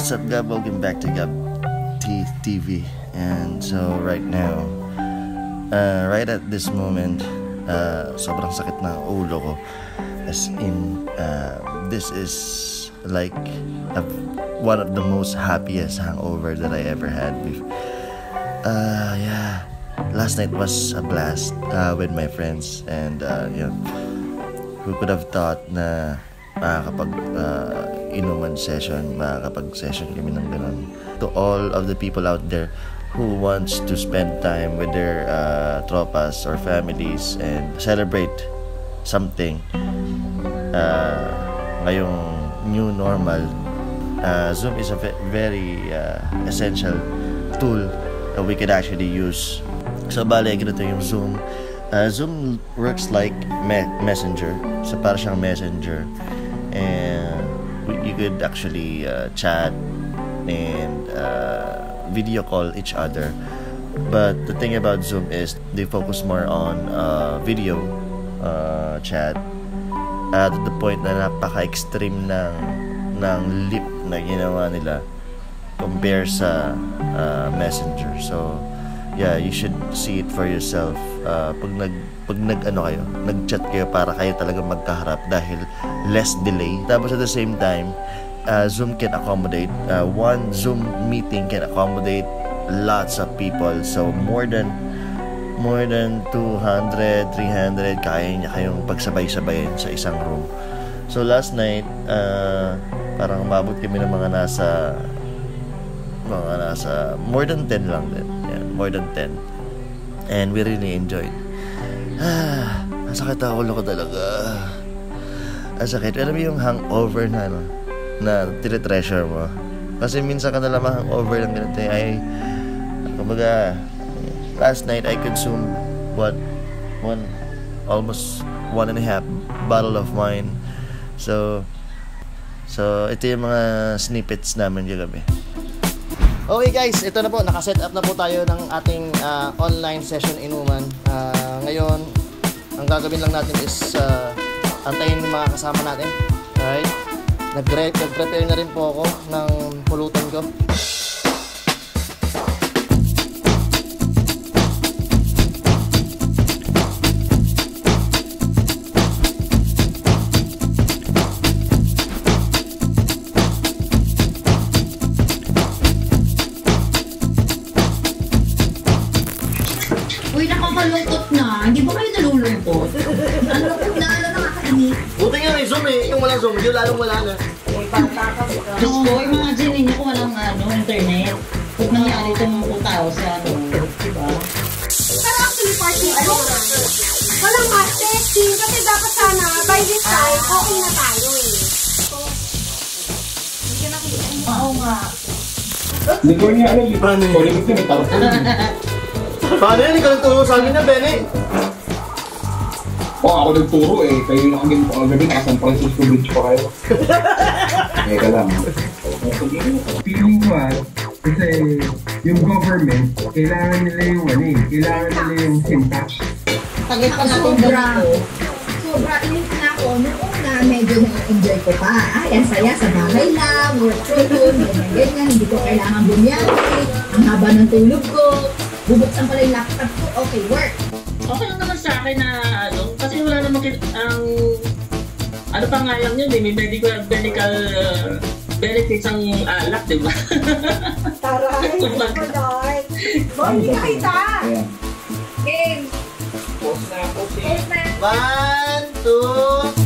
What's up, Gab? Welcome back to Gab TV. And so right now, right at this moment, sobrang sakit na ulo ko. As in, this is like one of the most happiest hangover that I ever had. Yeah, last night was a blast with my friends, and who could have thought na makakapag inuman session, makakapag-session kami ng ganun. To all of the people out there who wants to spend time with their tropas or families and celebrate something ngayong new normal, Zoom is a very essential tool that we could actually use. So bale, ganito yung Zoom. Zoom works like messenger. So para siyang messenger, and you could actually chat and video call each other. But the thing about Zoom is they focus more on video chat, to the point na napaka-extreme ng leap na ginawa nila compare sa messenger. So yeah, you should see it for yourself. Pag nag-chat kayo, para kayo talaga magkaharap dahil less delay. Tapos at the same time, Zoom can accommodate, one Zoom meeting can accommodate lots of people. So more than 200, 300, kaya niya kayong pagsabay-sabayin sa isang room. So last night, parang umabot kami ng mga nasa more than 10 lang din. Yeah, more than 10. And we really enjoyed. Ang sakit ang ulo ko talaga. Ang sakit. Alam mo yung hangover na tire-treasure mo. Kasi minsan ka nalang hangover ng ganito. Kumbaga, last night I consumed almost 1.5 bottle of wine. So ito yung mga snippets namin kagabi. Okay guys, ito na po, nakaset up na po tayo ng ating online session inuman. Ngayon, ang gagawin lang natin is antayin yung mga kasama natin. Alright? Nag-prepare na rin po ako ng pulutan ko. Uy, nakakalungkot na. Hindi ba kayo nalulungkot? Ang lungkot na, nakakainit. Buti nga may Zoom eh. Yung walang Zoom, yung lalong wala na. Oo, imagine ninyo kung walang internet. Kung nangyari ito ng 2000, diba? Pero actually, party, walang mass testing. Kasi dapat sana, by this time, okay na tayo eh. Oo nga. Hindi ko niya alam, paano yun? Paano yan? Ikaw nagturo sa amin na, Benny? Ako nagturo eh. Kayo nakagin po agad naka San Francisco Beach pa kayo. Teka lang. Feeling ko kasi yung government, kailangan nila yung kailangan nila yung syntax. Tagay pa natin ganito. Sobra init na ako. Noong na medyo na-enjoy ko pa. Ang saya sa bahay lang, work from home, ganyan. Hindi ko kailangan bumiyahe. Ang haba ng tulog ko. Bubuksan pala yung laptop ko, okay, work. Okay lang naman sa akin na kasi wala naman ang ano pa nga lang yun, may medical benefits ang alak, di ba? Taray, Lord. Hindi na kita. Game. Post na. 1, 2,